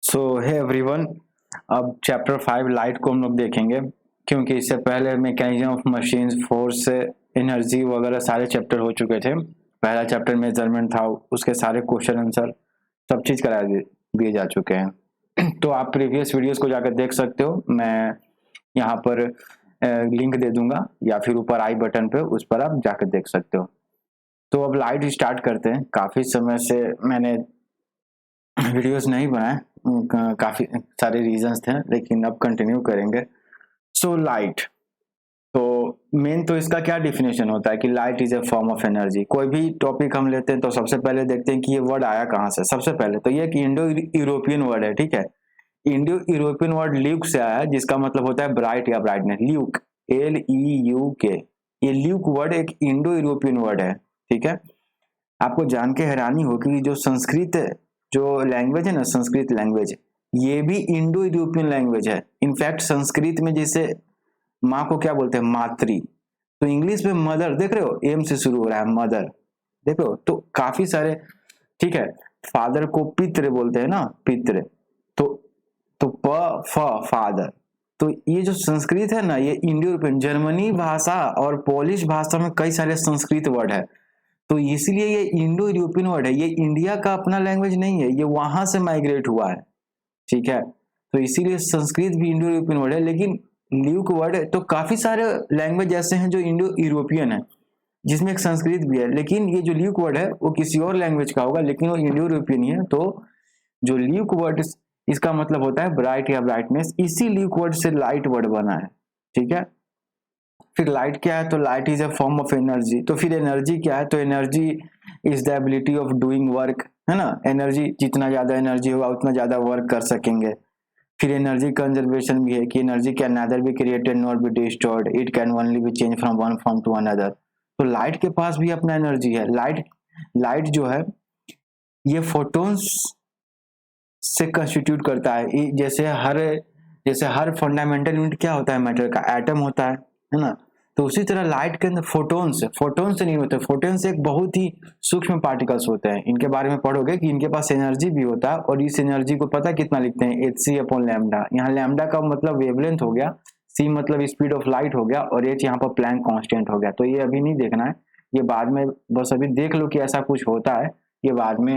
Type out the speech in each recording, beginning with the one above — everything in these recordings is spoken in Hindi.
सो हे एवरीवन, अब चैप्टर 5 लाइट को हम लोग देखेंगे क्योंकि इससे पहले mechanism of machines, force, energy वगैरह सारे चैप्टर हो चुके थे। पहला चैप्टर मेजरमेंट था, उसके सारे क्वेश्चन आंसर सब चीज़ करा दिए जा चुके हैं। तो आप प्रीवियस वीडियोस को जाकर देख सकते हो। मैं यहाँ पर लिंक दे दूंगा या फिर ऊपर आई बटन पे, उस पर आप जाकर देख सकते हो। तो अब लाइट स्टार्ट करते हैं। काफ़ी समय से मैंने वीडियोस नहीं बनाए, काफ़ी सारे रीजंस थे, लेकिन अब कंटिन्यू करेंगे। सो लाइट, तो मेन तो इसका क्या डिफिनेशन होता है कि light is a form of energy. कोई भी टॉपिक हम लेते हैं तो सबसे पहले देखते हैं कि ये वर्ड आया कहाँ से। सबसे पहले तो ये एक इंडो यूरोपियन वर्ड है, ठीक है। इंडो यूरोपियन वर्ड ल्यूक से आया है, जिसका मतलब होता है ब्राइट या ब्राइटनेस। ल्यूक, LEUK, ये ल्यूक वर्ड एक इंडो यूरोपियन वर्ड है, ठीक है। आपको जान के हैरानी होगी कि जो संस्कृत जो लैंग्वेज है ना, संस्कृत लैंग्वेज, ये भी इंडो यूरोपियन लैंग्वेज है। इनफैक्ट संस्कृत में जैसे माँ को क्या बोलते हैं, मातृ, तो इंग्लिश में मदर, देख रहे हो, एम से शुरू हो रहा है, मदर, देख रहे हो। तो काफी सारे, ठीक है। फादर को पितृ बोलते हैं ना, पितृ, तो प फ फादर। तो ये जो संस्कृत है ना, ये इंडो यूरोपियन, जर्मनी भाषा और पोलिश भाषा में कई सारे संस्कृत वर्ड है। तो इसलिए ये इंडो यूरोपियन वर्ड है, ये इंडिया का अपना लैंग्वेज नहीं है, ये वहां से माइग्रेट हुआ है, ठीक है। तो इसीलिए संस्कृत भी इंडो यूरोपियन वर्ड है। लेकिन ल्यूक वर्ड है, तो काफी सारे लैंग्वेज ऐसे हैं जो इंडो यूरोपियन है, जिसमें एक संस्कृत भी है। लेकिन ये जो ल्यूक वर्ड है वो किसी और लैंग्वेज का होगा, लेकिन वो इंडो यूरोपियन ही है। तो जो ल्यूक वर्ड, इसका मतलब होता है ब्राइट या ब्राइटनेस। इसी ल्यूक वर्ड से लाइट वर्ड बना है, ठीक है। फिर लाइट क्या है, तो light is a form of energy. तो फिर एनर्जी क्या है, तो energy is the ability of doing work, है ना। एनर्जी, जितना ज्यादा एनर्जी होगा उतना ज्यादा वर्क कर सकेंगे। फिर एनर्जी कंजर्वेशन भी है कि energy can neither be created not be destroyed, it can only be change from one form to another. तो लाइट के पास भी अपना एनर्जी है। लाइट लाइट जो है ये फोटोन्स से कंस्टिट्यूट करता है। जैसे हर फंडामेंटल यूनिट क्या होता है, मैटर का एटम होता है ना। तो उसी तरह लाइट के अंदर फोटोन्स से नहीं होते। फोटोन्स एक बहुत ही सूक्ष्म पार्टिकल्स होते हैं। इनके बारे में पढ़ोगे कि इनके पास एनर्जी भी होता है, और इस एनर्जी को पता कितना लिखते हैं, hc/λ। यहाँ लैम्डा का मतलब वेवलेंथ हो गया, c मतलब स्पीड ऑफ लाइट हो गया, और h यहाँ पर प्लैंक कांस्टेंट हो गया। तो ये अभी नहीं देखना है, ये बाद में, बस अभी देख लो कि ऐसा कुछ होता है, ये बाद में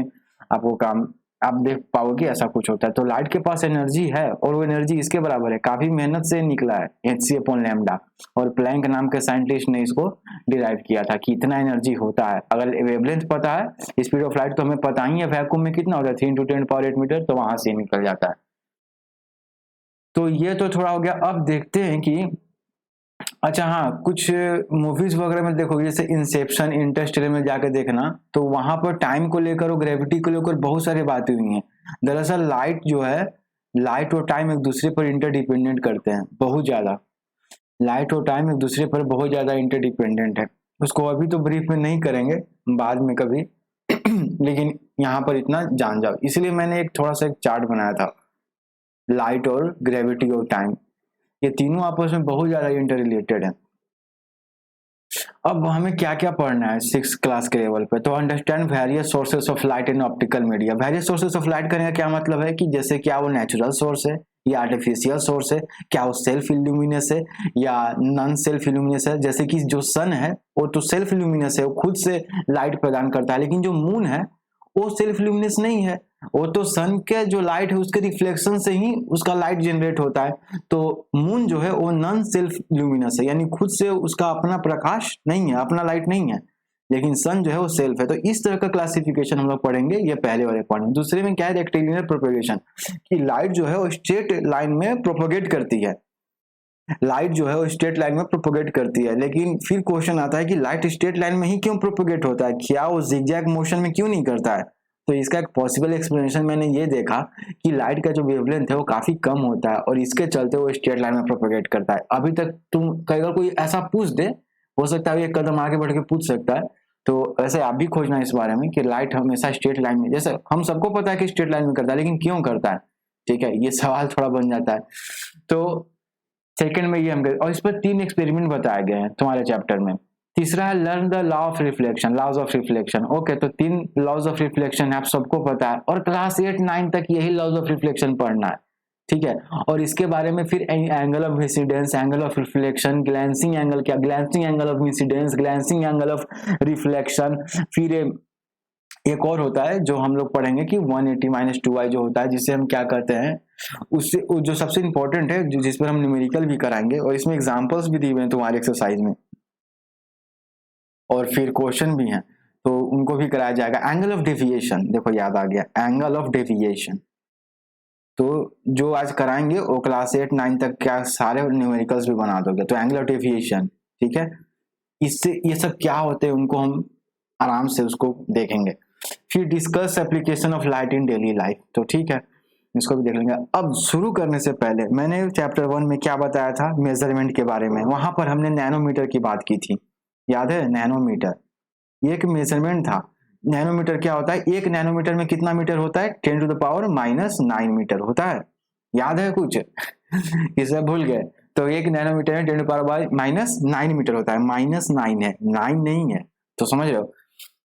आपको काम, आप देख पाओगे ऐसा कुछ होता है। तो लाइट के पास एनर्जी है, और वो एनर्जी इसके बराबर है, काफी मेहनत से निकला है, hc/λ। और प्लैंक नाम के साइंटिस्ट ने इसको डिराइव किया था कि इतना एनर्जी होता है। अगर वेवलेंथ पता है, स्पीड ऑफ लाइट तो हमें पता ही है, वैक्यूम में कितना होता है, 3 × 10⁸ मीटर, तो वहां से निकल जाता है। तो ये तो थोड़ा हो गया। अब देखते हैं कि अच्छा हाँ, कुछ मूवीज वगैरह में देखोगे, जैसे इंसेप्शन, इंटरस्टेलर में जाकर देखना, तो वहां पर टाइम को लेकर और ग्रेविटी को लेकर बहुत सारी बातें हुई हैं। दरअसल लाइट जो है, लाइट और टाइम एक दूसरे पर इंटरडिपेंडेंट करते हैं, बहुत ज्यादा। लाइट और टाइम एक दूसरे पर बहुत ज्यादा इंटरडिपेंडेंट है। उसको अभी तो ब्रीफ में नहीं करेंगे, बाद में कभी लेकिन यहाँ पर इतना जान जाओ। इसलिए मैंने एक थोड़ा सा एक चार्ट बनाया था, लाइट और ग्रेविटी और टाइम, ये तीनों आपस में बहुत ज्यादा इंटर रिलेटेड है। अब हमें क्या क्या पढ़ना है 6th क्लास के लेवल पे, तो understand various sources of light in optical media. Various sources of light करने का क्या मतलब है कि जैसे क्या वो नेचुरल सोर्स है या आर्टिफिशियल सोर्स है, क्या वो सेल्फ इल्यूमिनस है या नॉन सेल्फ इल्यूमिनस है। जैसे कि जो सन है वो तो सेल्फ इल्यूमिनस है, वो खुद से लाइट प्रदान करता है, लेकिन जो मून है वो सेल्फ इल्यूमिनस नहीं है, वो तो सन के जो लाइट है उसके रिफ्लेक्शन से ही उसका लाइट जनरेट होता है। तो मून जो है वो नॉन सेल्फ ल्यूमिनस है, यानी खुद से उसका अपना प्रकाश नहीं है, अपना लाइट नहीं है। लेकिन सन जो है वो सेल्फ है। तो इस तरह का क्लासिफिकेशन हम लोग पढ़ेंगे, ये पहले वाले पॉइंट में। दूसरे में क्या है, रेक्टिलिनियर प्रोपेगेशन, कि लाइट जो है वो स्ट्रेट लाइन में प्रोपोगेट करती है। लाइट जो है वो स्ट्रेट लाइन में प्रोपोगेट करती है, लेकिन फिर क्वेश्चन आता है कि लाइट स्ट्रेट लाइन में ही क्यों प्रोपोगेट होता है, क्या वो जिगजैग मोशन में क्यों नहीं करता है। तो इसका एक पॉसिबल एक्सप्लेनेशन मैंने ये देखा कि लाइट का जो वेवलेंथ है वो काफी कम होता है, और इसके चलते वो स्ट्रेट लाइन में प्रोपोगेट करता है। अभी तक तुम कई बार कोई ऐसा पूछ दे, हो सकता है एक कदम आगे बढ़ के पूछ सकता है, तो ऐसे आप भी खोजना इस बारे में कि लाइट हमेशा स्ट्रेट लाइन में, जैसे हम सबको पता है कि स्ट्रेट लाइन में करता है, लेकिन क्यों करता है, ठीक है, ये सवाल थोड़ा बन जाता है। तो सेकंड में ये हम, और इस पर 3 एक्सपेरिमेंट बताए गए हैं तुम्हारे चैप्टर में। तीसरा है learn the law of reflection, laws of reflection. Okay, तो 3 लॉज ऑफ रिफ्लेक्शन आप सबको पता है और क्लास 8-9 तक यही लॉज ऑफ रिफ्लेक्शन पढ़ना है, ठीक है। और इसके बारे में फिर angle of incidence, angle of reflection, glancing angle, क्या glancing angle of incidence, glancing angle of reflection. फिर एक और होता है जो हम लोग पढ़ेंगे कि 180 - 2i जो होता है, जिसे हम क्या कहते हैं, उससे जो सबसे इंपॉर्टेंट है, जिस पर हम न्यूमेरिकल भी कराएंगे और इसमें एग्जांपल्स भी दिए हुए हैं तुम्हारे एक्सरसाइज में, और फिर क्वेश्चन भी हैं तो उनको भी कराया जाएगा। एंगल ऑफ डेविएशन, देखो याद आ गया, एंगल ऑफ डेविएशन। तो जो आज कराएंगे वो क्लास 8-9 तक क्या सारे न्यूमेरिकल्स भी बना दोगे। तो एंगल ऑफ डेविएशन, ठीक है, इससे ये सब क्या होते हैं उनको हम आराम से उसको देखेंगे। फिर discuss application of light in daily life, तो ठीक है, इसको भी देख लेंगे। अब शुरू करने से पहले मैंने चैप्टर 1 में क्या बताया था मेजरमेंट के बारे में, वहां पर हमने नैनोमीटर की बात की थी, याद है। नैनोमीटर ये एक मेजरमेंट था। नैनोमीटर क्या होता है, 1 नैनोमीटर में कितना मीटर होता है, 10⁻⁹ मीटर होता है, याद है कुछ इसे भूल गए। तो 1 नैनोमीटर में 10⁻⁹ मीटर होता है, -9 है, 9 नहीं है, तो समझ रहे हो।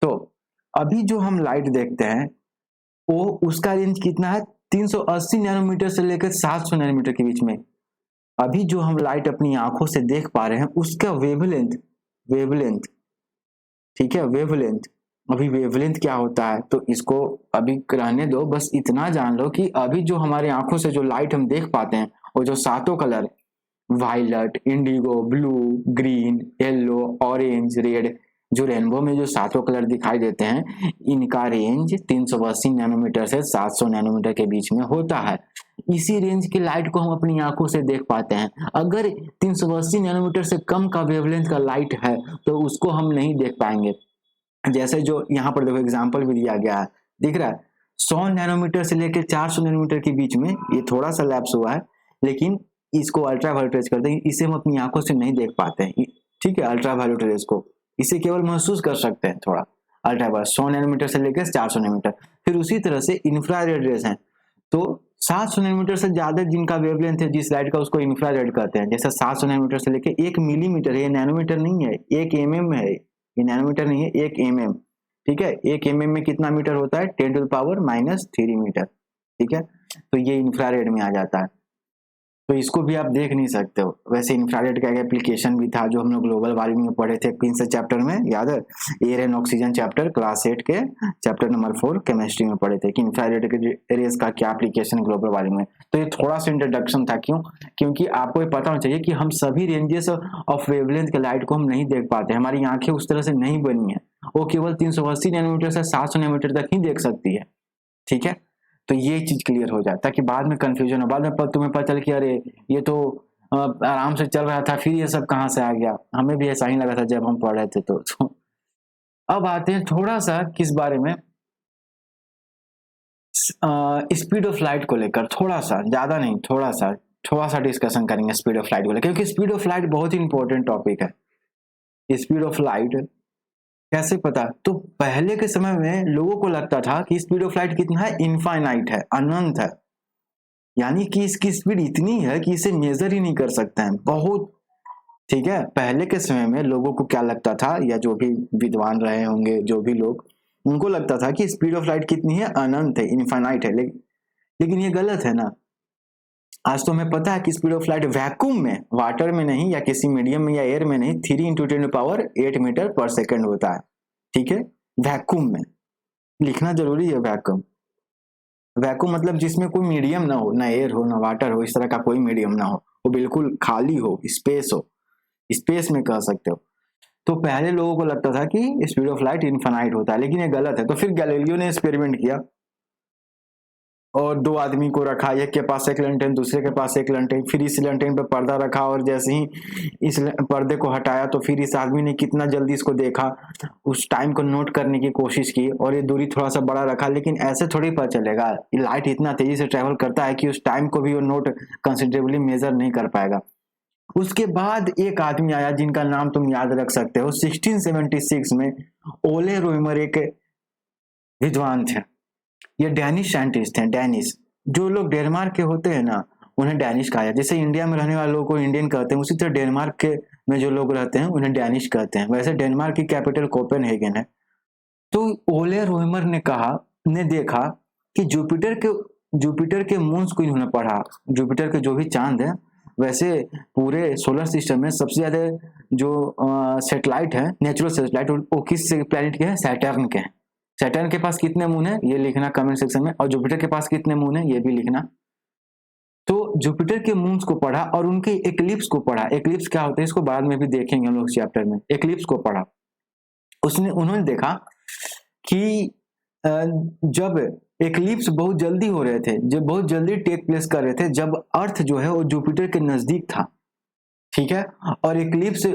तो अभी जो हम लाइट देखते हैं वो उसका रेंज कितना है, 380 नैनोमीटर से लेकर 700 नैनोमीटर के बीच में। अभी जो हम लाइट अपनी आंखों से देख पा रहे हैं उसका वेवलेंथ, ठीक है, वेवलेंथ। अभी वेवलेंथ क्या होता है तो इसको अभी रहने दो, बस इतना जान लो कि अभी जो हमारे आंखों से जो लाइट हम देख पाते हैं वो जो 7 colour, violet, Indigo, blue, green, yellow, orange, red, जो रेनबो में जो 7 कलर दिखाई देते हैं, इनका रेंज 380 नैनोमीटर से 700 नैनोमीटर के बीच में होता है। इसी रेंज की लाइट को हम अपनी आंखों से देख पाते हैं। अगर 380 नैनोमीटर से कम का वेवलेंथ का लाइट है तो उसको हम नहीं देख पाएंगे। जैसे जो यहाँ पर देखो एग्जाम्पल भी दिया गया है, दिख रहा है, 100 नैनोमीटर से लेकर 400 नैनोमीटर के बीच में ये थोड़ा सा लैप्स हुआ है, लेकिन इसको अल्ट्रा वायलेट रेज करते हैं, इसे हम अपनी आंखों से नहीं देख पाते हैं, ठीक है। अल्ट्रा वायलेट रेज को इसे केवल महसूस कर सकते हैं थोड़ा, अल्ट्रा वायलेट 100 नैनोमीटर से लेकर 400 नैनोमीटर। फिर उसी तरह से इंफ्रारेड रेज हैं, तो 700 नैनोमीटर से ज्यादा जिनका वेवलेंथ है जिस लाइट का, उसको इंफ्रारेड कहते हैं। जैसे 700 नैनोमीटर से लेकर 1 मिलीमीटर, ये नैनोमीटर नहीं है, 1 mm है, ये नैनोमीटर नहीं है, 1 mm, ठीक है। 1 mm में कितना मीटर होता है, 10⁻³ मीटर, ठीक है। तो ये इंफ्रारेड में आ जाता है, तो इसको भी आप देख नहीं सकते हो। वैसे इंफ्रारेड का एक एप्लीकेशन भी था जो हम लोग ग्लोबल वार्मिंग में पढ़े थे, कौन से चैप्टर में, याद है, air and oxygen chapter, class 8 के चैप्टर नंबर 4 केमिस्ट्री में पढ़े थे कि इंफ्रारेड के रेज का क्या एप्लीकेशन ग्लोबल वार्मिंग में। तो ये थोड़ा सा इंट्रोडक्शन था, क्यों, क्योंकि आपको ये पता होना चाहिए कि हम सभी रेंजेस ऑफ वेवलेंथ के लाइट को हम नहीं देख पाते, हमारी आंखें उस तरह से नहीं बनी है, वो केवल 380 नैनोमीटर से 700 नैनोमीटर तक ही देख सकती है, ठीक है। तो ये चीज क्लियर हो जाए ताकि बाद में कंफ्यूजन हो, बाद में तुम्हें पता चले कि अरे ये तो आराम से चल रहा था, फिर ये सब कहाँ से आ गया। हमें भी ऐसा ही लगा था जब हम पढ़ रहे थे। तो अब आते हैं थोड़ा सा किस बारे में, स्पीड ऑफ लाइट को लेकर, थोड़ा सा, ज्यादा नहीं, थोड़ा सा डिस्कशन करेंगे स्पीड ऑफ लाइट को लेकर, क्योंकि स्पीड ऑफ लाइट बहुत ही इंपॉर्टेंट टॉपिक है। स्पीड ऑफ लाइट कैसे पता, तो पहले के समय में लोगों को लगता था कि स्पीड ऑफ लाइट कितना है, इनफाइनाइट है, अनंत है, यानी कि इसकी स्पीड इतनी है कि इसे मेजर ही नहीं कर सकते हैं, बहुत, ठीक है। पहले के समय में लोगों को क्या लगता था, या जो भी विद्वान रहे होंगे, जो भी लोग, उनको लगता था कि स्पीड ऑफ लाइट कितनी है, अनंत है, इनफाइनाइट है, लेकिन ये गलत है ना। आज तो हमें पता है कि स्पीड ऑफ लाइट वैक्यूम में, वाटर में नहीं, या किसी मीडियम में या एयर में नहीं, 3 × 10⁸ मीटर पर सेकेंड होता है, ठीक है। वैक्यूम में लिखना जरूरी है, वैक्यूम, वैक्यूम मतलब जिसमें कोई मीडियम ना हो, ना एयर हो, ना वाटर हो, इस तरह का कोई मीडियम ना हो, वो बिल्कुल खाली हो, स्पेस हो, स्पेस में कह सकते हो। तो पहले लोगों को लगता था कि स्पीड ऑफ लाइट इनफाइनाइट होता है, लेकिन ये गलत है। तो फिर गैलीलियो ने एक्सपेरिमेंट किया और 2 आदमी को रखा, एक के पास एक लैंटेन, दूसरे के पास एक लैंटेन, फिर इस लैंटेन पे पर्दा रखा, और जैसे ही इस पर्दे को हटाया तो फिर इस आदमी ने कितना जल्दी इसको देखा, उस टाइम को नोट करने की कोशिश की, और ये दूरी थोड़ा सा बड़ा रखा, लेकिन ऐसे थोड़ी पता चलेगा, लाइट इतना तेजी से ट्रेवल करता है कि उस टाइम को भी वो नोट कंसिडरेबली मेजर नहीं कर पाएगा। उसके बाद एक आदमी आया जिनका नाम तुम याद रख सकते हो, 1676 में ओले रोइमर एक विद्वान थे, ये डैनिश साइंटिस्ट हैं, डैनिश। जो लोग डेनमार्क के होते हैं ना उन्हें डैनिश कहा जाता है, जैसे इंडिया में रहने वाले लोगों को इंडियन कहते हैं, उसी तरह डेनमार्क के में जो लोग रहते हैं उन्हें डैनिश कहते हैं। वैसे डेनमार्क की कैपिटल कोपेनहेगन है। तो ओले रोइमर ने देखा कि जुपिटर के मून्स को इन्होंने पढ़ा, जुपिटर के जो भी चांद है, वैसे पूरे सोलर सिस्टम में सबसे ज्यादा जो सैटेलाइट है, नेचुरल सैटेलाइट, वो किस प्लेनेट के हैं? सैटर्न के हैं। सैटर्न के पास कितने मून है ये लिखना कमेंट सेक्शन में, और जुपिटर के पास कितने मून है ये भी लिखना। तो जुपिटर के मून्स को पढ़ा और उनके एक्लिप्स को पढ़ा। एक्लिप्स क्या होता है इसको बाद में भी देखेंगे हम लोग चैप्टर में। एक्लिप्स को पढ़ा, उन्होंने देखा कि जब एक्लिप्स बहुत जल्दी हो रहे थे, जब बहुत जल्दी टेक प्लेस कर रहे थे, जब अर्थ जो है वो जुपिटर के नजदीक था, ठीक है, और एक्लिप्स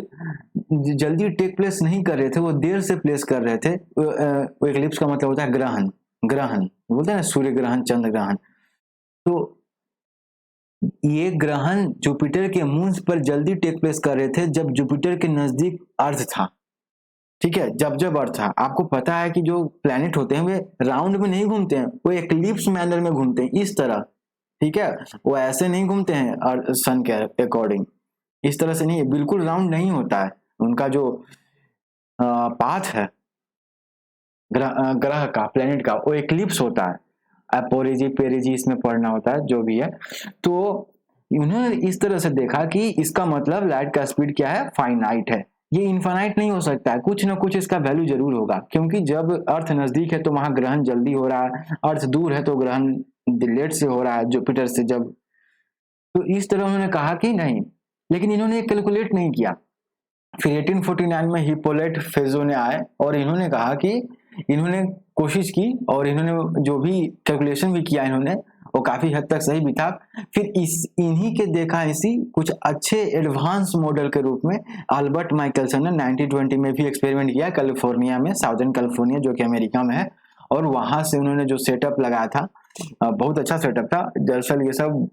जल्दी टेक प्लेस नहीं कर रहे थे, वो देर से प्लेस कर रहे थे। वो एक्लिप्स का मतलब होता है ग्रहण, ग्रहण बोलते हैं ना, सूर्य ग्रहण, चंद्र ग्रहण। तो ये ग्रहण जुपिटर के मून्स पर जल्दी टेक प्लेस कर रहे थे जब जुपिटर के नजदीक अर्थ था, ठीक है, जब अर्थ था। आपको पता है कि जो प्लैनेट होते हैं वे राउंड में नहीं घूमते हैं, वो एक्लिप्स मैनर में घूमते हैं, इस तरह, ठीक है, वो ऐसे नहीं घूमते हैं सन के अकॉर्डिंग, इस तरह से नहीं, बिल्कुल राउंड नहीं होता है उनका जो पाथ है ग्रह का, प्लेनेट का, वो एक्लिप्स होता है। एपोरिजी पेरिजी इसमें पढ़ना होता है, जो भी है। तो उन्होंने इस तरह से देखा कि इसका मतलब लाइट का स्पीड क्या है? फाइनाइट है। ये इनफाइनाइट नहीं हो सकता है, कुछ ना कुछ इसका वैल्यू जरूर होगा, क्योंकि जब अर्थ नजदीक है तो वहां ग्रहण जल्दी हो रहा है, अर्थ दूर है तो ग्रहण लेट से हो रहा है जुपिटर से। जब तो इस तरह उन्होंने कहा कि नहीं, लेकिन इन्होंने कैलकुलेट नहीं किया। फिर 1849 में हिप्पोलाइट फेजो ने आए और इन्होंने कहा कि इन्होंने कोशिश की और इन्होंने जो भी कैलकुलेशन भी किया इन्होंने, वो काफी हद तक सही भी था। फिर इन्हीं के देखा इसी कुछ अच्छे एडवांस मॉडल के रूप में अल्बर्ट माइकलसन ने 1920 में भी एक्सपेरिमेंट किया कैलिफोर्निया में, साउदर्न कैलिफोर्निया जो कि अमेरिका में है। और वहां से उन्होंने जो सेटअप लगाया था, बहुत अच्छा सेटअप था। दरअसल ये सब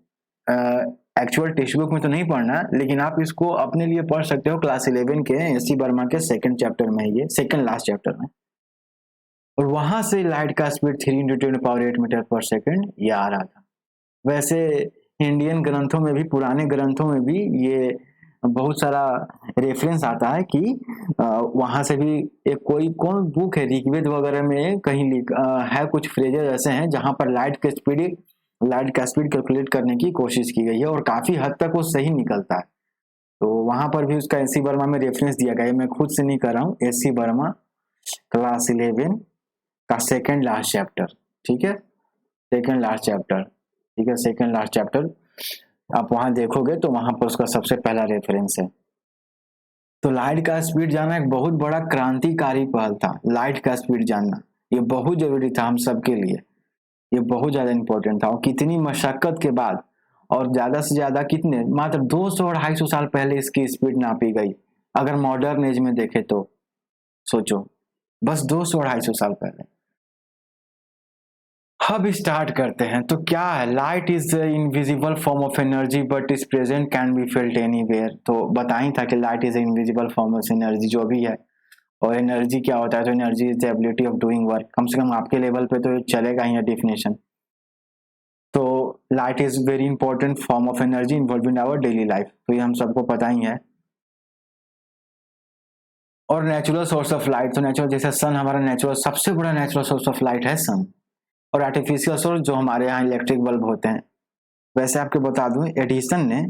एक्चुअल टेक्स्ट बुक में तो नहीं पढ़ना, लेकिन आप इसको अपने लिए पढ़ सकते हो क्लास 11 के एस.सी. बर्मा के सेकंड चैप्टर में, ये सेकंड लास्ट चैप्टर में। और वहां से लाइट का स्पीड 3 × 10⁸ मीटर पर सेकंड ये आ रहा था। वैसे इंडियन ग्रंथों में भी, पुराने ग्रंथों में भी ये बहुत सारा रेफरेंस आता है कि वहां से भी एक कोई कौन बुक है ऋग्वेद वगैरह में कहीं है, कुछ फ्रेजेस ऐसे हैं जहां पर लाइट का स्पीड कैलकुलेट करने की कोशिश की गई है और काफी हद तक वो सही निकलता है। तो वहां पर भी उसका एस.सी. बर्मा में रेफरेंस दिया गया है, मैं खुद से नहीं कर रहा हूँ, एस.सी. बर्मा क्लास 11 का सेकंड लास्ट चैप्टर, ठीक है, सेकंड लास्ट चैप्टर, ठीक है, सेकंड लास्ट चैप्टर आप वहां देखोगे तो वहां पर उसका सबसे पहला रेफरेंस है। तो लाइट का स्पीड जानना एक बहुत बड़ा क्रांतिकारी पहल था। लाइट का स्पीड जानना ये बहुत जरूरी था हम सबके लिए, ये बहुत ज्यादा इंपॉर्टेंट था। और कितनी मशक्कत के बाद, और ज्यादा से ज्यादा कितने, मात्र 200-250 साल पहले इसकी स्पीड नापी गई। अगर मॉडर्न एज में देखे तो सोचो, बस 200-250 साल पहले। अब स्टार्ट करते हैं। तो क्या है? Light is invisible form of energy but is present can be felt anywhere. तो बता ही था कि light is invisible form of energy जो भी है। और एनर्जी क्या होता है? तो energy is the ability of doing work. कम से कम आपके लेवल पे तो चलेगा ही डेफिनेशन। तो light is very important form of energy involve in our daily life, तो ये हम सबको पता ही है। और नेचुरल सोर्स ऑफ लाइट, तो नेचुरल जैसे सन हमारा नेचुरल, सबसे बड़ा नेचुरल सोर्स ऑफ लाइट है सन। और आर्टिफिशियल सोर्स जो हमारे यहाँ इलेक्ट्रिक बल्ब होते हैं। वैसे आपको बता दूं, एडिसन ने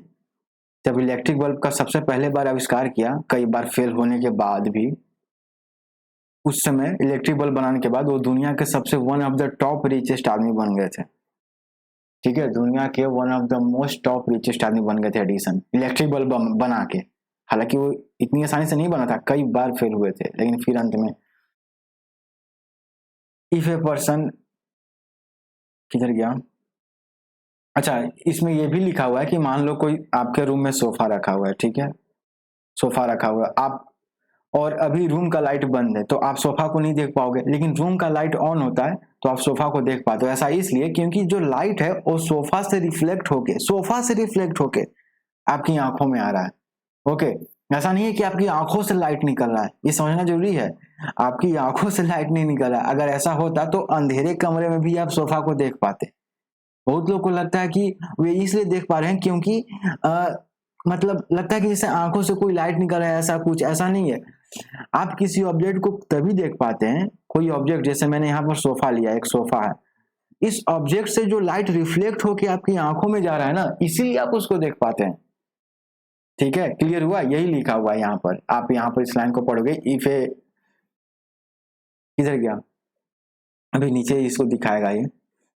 जब इलेक्ट्रिक बल्ब का सबसे पहले बार आविष्कार किया, कई बार फेल होने के बाद भी, उस समय इलेक्ट्रिक बल्ब बनाने के बाद वो दुनिया के सबसे one of the top richest आदमी बन गए थे। ठीक है, दुनिया के one of the most top richest आदमी बन गए थे एडिसन, इलेक्ट्रिक बल्ब बना के। हालांकि वो इतनी आसानी से नहीं बना था, कई बार फेल हुए थे, लेकिन फिर अंत में। इफ ए पर्सन, किधर गया? अच्छा, इसमें ये भी लिखा हुआ है कि मान लो कोई आपके रूम में सोफा रखा हुआ है, ठीक है, सोफा रखा हुआ है आप, और अभी रूम का लाइट बंद है तो आप सोफा को नहीं देख पाओगे, लेकिन रूम का लाइट ऑन होता है तो आप सोफा को देख पाते हो। ऐसा इसलिए क्योंकि जो लाइट है वो सोफा से रिफ्लेक्ट होके आपकी आंखों में आ रहा है। ओके, ऐसा नहीं है कि आपकी आंखों से लाइट निकल रहा है, ये समझना जरूरी है। आपकी आंखों से लाइट नहीं निकल रहा है। अगर ऐसा होता तो अंधेरे कमरे में भी आप सोफा को देख पाते। बहुत लोग को लगता है कि वे इसलिए देख पा रहे हैं क्योंकि मतलब लगता है कि जैसे आंखों से कोई लाइट निकल रहा है, ऐसा कुछ ऐसा नहीं है। आप किसी ऑब्जेक्ट को तभी देख पाते हैं, कोई ऑब्जेक्ट, जैसे मैंने यहाँ पर सोफा लिया, एक सोफा है, इस ऑब्जेक्ट से जो लाइट रिफ्लेक्ट होकर आपकी आंखों में जा रहा है ना, इसीलिए आप उसको देख पाते हैं। ठीक है, क्लियर हुआ? यही लिखा हुआ है यहाँ पर, आप यहाँ पर इस लाइन को पढ़ोगे, इफ ए, किधर गया, अभी नीचे इसको दिखाएगा ये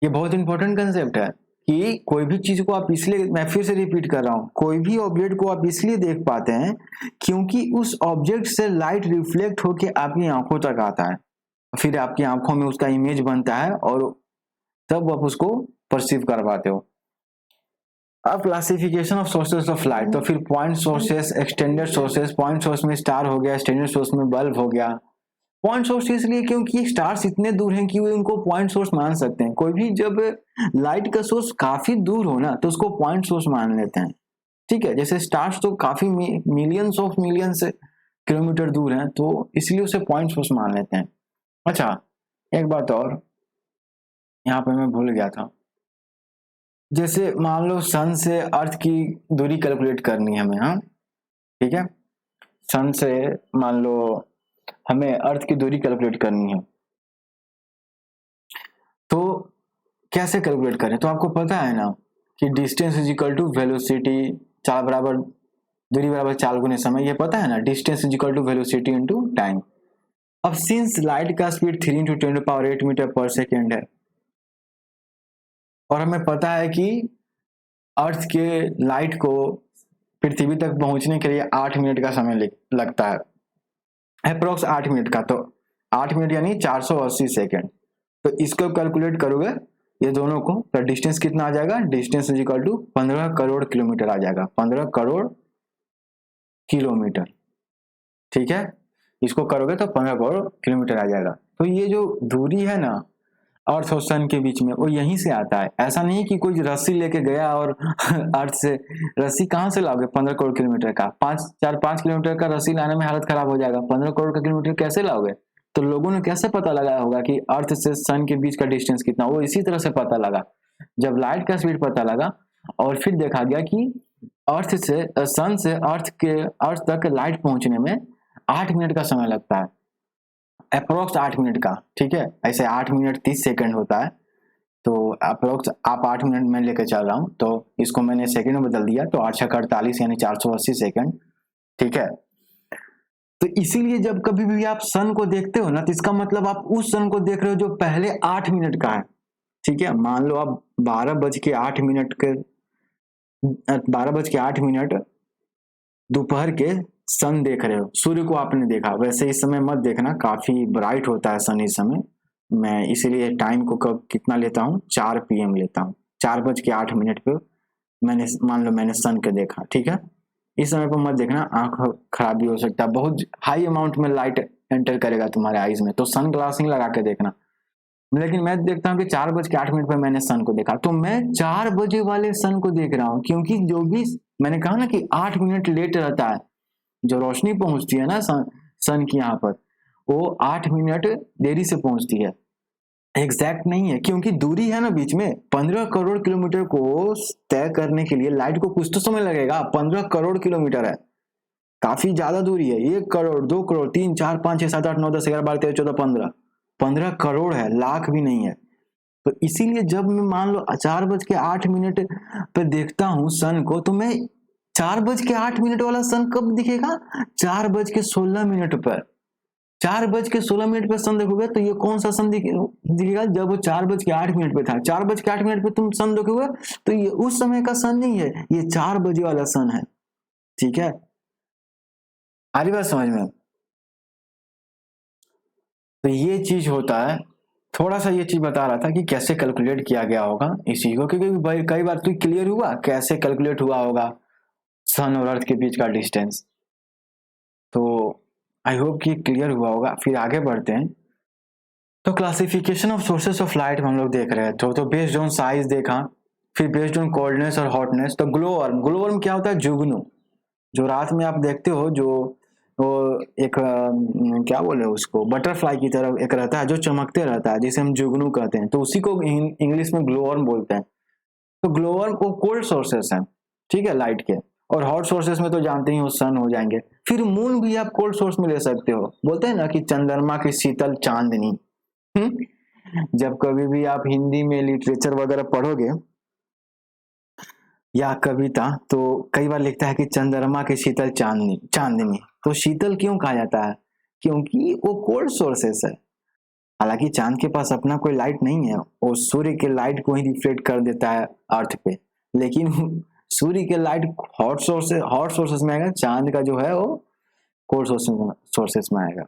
बहुत इंपॉर्टेंट कंसेप्ट है कि कोई भी चीज को आप इसलिए, मैं फिर से रिपीट कर रहा हूं, कोई भी ऑब्जेक्ट को आप इसलिए देख पाते हैं क्योंकि उस ऑब्जेक्ट से लाइट रिफ्लेक्ट होकर आपकी आंखों तक आता है, फिर आपकी आंखों में उसका इमेज बनता है और तब आप उसको परसीव कर पाते हो। अब classification of sources of light, तो फिर point sources, extended sources, point source में स्टार हो गया, एक्सटेंडेड सोर्स में बल्ब हो गया। पॉइंट सोर्स इसलिए क्योंकि स्टार्स इतने दूर हैं कि वे उनको पॉइंट सोर्स मान सकते हैं। कोई भी जब लाइट का सोर्स काफी दूर हो ना तो उसको पॉइंट सोर्स मान लेते हैं। ठीक है, जैसे स्टार्स तो काफी मिलियंस ऑफ मिलियंस किलोमीटर दूर हैं, तो इसलिए उसे पॉइंट सोर्स मान लेते हैं। अच्छा, एक बात और यहाँ पे मैं भूल गया था, जैसे मान लो सन से अर्थ की दूरी कैलकुलेट करनी है हमें, हाँ ठीक है, सन से मान लो हमें अर्थ की दूरी कैलकुलेट करनी है, तो कैसे कैलकुलेट करें? तो आपको पता है ना कि distance is equal to velocity, चाल बराबर दूरी बराबर चाल गुने समय, ये पता है ना, distance is equal to velocity into time. अब सिंस लाइट का स्पीड 3 × 10⁸ मीटर पर सेकेंड है और हमें पता है कि अर्थ के लाइट को पृथ्वी तक पहुंचने के लिए 8 मिनट का समय लगता है, अप्रोक्स 8 मिनट का, तो 8 मिनट यानी 480 सेकेंड। तो इसको कैलकुलेट करोगे ये दोनों को, तो डिस्टेंस कितना आ जाएगा, distance is equal to 15 crore kilometre आ जाएगा, 15 करोड़ किलोमीटर। ठीक है, इसको करोगे तो 15 करोड़ किलोमीटर आ जाएगा। तो ये जो दूरी है ना अर्थ और सन के बीच में, वो यहीं से आता है। ऐसा नहीं कि कोई रस्सी लेके गया और अर्थ से, रस्सी कहाँ से लाओगे 15 करोड़ किलोमीटर का, 5 किलोमीटर का रस्सी लाने में हालत खराब हो जाएगा, 15 करोड़ का किलोमीटर कैसे लाओगे? तो लोगों ने कैसे पता लगाया होगा कि अर्थ से सन के बीच का डिस्टेंस कितना? वो इसी तरह से पता लगा, जब लाइट का स्पीड पता लगा और फिर देखा गया कि अर्थ से, सन से अर्थ तक लाइट पहुंचने में 8 मिनट का समय लगता है, अप्रोक्स 8 मिनट का। ठीक है, ऐसे 8 मिनट 30 सेकंड होता है, तो अप्रोक्स आप 8 मिनट में लेकर चल रहा हूं, तो इसको मैंने सेकंड में बदल दिया, तो 8×48 यानी 480 सेकंड। ठीक है, तो इसीलिए जब कभी भी आप सन को देखते हो ना, तो इसका मतलब आप उस सन को देख रहे हो जो पहले 8 मिनट का है। ठीक है, मान लो आप 12:08 दोपहर के सन देख रहे हो, सूर्य को आपने देखा। वैसे इस समय मत देखना, काफी ब्राइट होता है सन इस समय, मैं इसीलिए टाइम को कितना लेता हूँ, 4 PM लेता हूँ। 4:08 पे मैंने, मान लो मैंने सन के देखा। ठीक है, इस समय पर मत देखना, आंख खराब भी हो सकता है, बहुत हाई अमाउंट में लाइट एंटर करेगा तुम्हारे आईज में, तो सन ग्लासिंग लगा के देखना। लेकिन मैं देखता हूँ कि 4:08 पे मैंने सन को देखा, तो मैं 4 बजे वाले सन को देख रहा हूँ, क्योंकि जो भी मैंने कहा ना कि 8 मिनट लेट रहता है, जो रोशनी पहुंचती है ना सन की यहाँ पर, वो 8 मिनट देरी से पहुंचती है, एग्जैक्ट नहीं है, क्योंकि दूरी है ना बीच में। 15 करोड़ किलोमीटर को तय करने के लिए लाइट को कुछ तो समय लगेगा, 15 करोड़ किलोमीटर है, काफी ज्यादा दूरी है। 1 करोड़, 2 करोड़, 3, 4, 5, 6, 7, 8, 9, 10, 11, 12, 13, 14, 15 करोड़ है, लाख भी नहीं है। तो इसीलिए जब मैं मान लो 4:08 पे देखता हूँ सन को, तो मैं 4:08 वाला सन कब दिखेगा, 4:16 पर। 4:16 पर सन देखोगे तो ये कौन सा सन दिखेगा, जब वो 4:08 पे था। 4:08 पे तुम सन देखोगे तो ये उस समय का सन नहीं है, ये 4 बजे वाला सन है। ठीक है, आ रही बात समझ में? तो ये चीज होता है, थोड़ा सा ये चीज बता रहा था कि कैसे कैलकुलेट किया गया होगा इसी को, क्योंकि भाई कई बार तो क्लियर हुआ कैसे कैलकुलेट हुआ होगा सन और अर्थ के बीच का डिस्टेंस। तो आई होप कि क्लियर हुआ होगा। फिर आगे बढ़ते हैं, तो classification of sources of light हम लोग देख रहे हैं। तो बेस्ड ऑन साइज देखा, फिर बेस्ड ऑन कोल्डनेस और हॉटनेस। तो ग्लो वर्म क्या होता है, जुगनू, जो रात में आप देखते हो, जो वो एक क्या बोले उसको, बटरफ्लाई की तरह एक रहता है जो चमकते रहता है, जिसे हम जुगनू कहते हैं, तो उसी को इंग्लिश में ग्लो वर्म बोलते हैं। तो ग्लो वर्म को कोल्ड सोर्सेस हैं, ठीक है, लाइट के, और हॉट सोर्सेस में तो जानते ही हो सन हो जाएंगे। फिर मून भी आप कोल्ड सोर्स में ले सकते हो। बोलते हैं ना कि चंद्रमा की शीतल चांदनी। जब कभी भी आप हिंदी में लिटरेचर वगैरह पढ़ोगे या कविता, तो कई बार लिखता है कि चंद्रमा की शीतल चांदनी। चांदनी तो शीतल क्यों कहा जाता है? क्योंकि वो कोल्ड सोर्सेस है। हालांकि चांद के पास अपना कोई लाइट नहीं है, वो सूर्य के लाइट को ही रिफ्लेक्ट कर देता है अर्थ पे, लेकिन सूर्य के लाइट हॉट सोर्सेस में आएगा, चांद का जो है वो कोल्ड सोर्सेस में आएगा।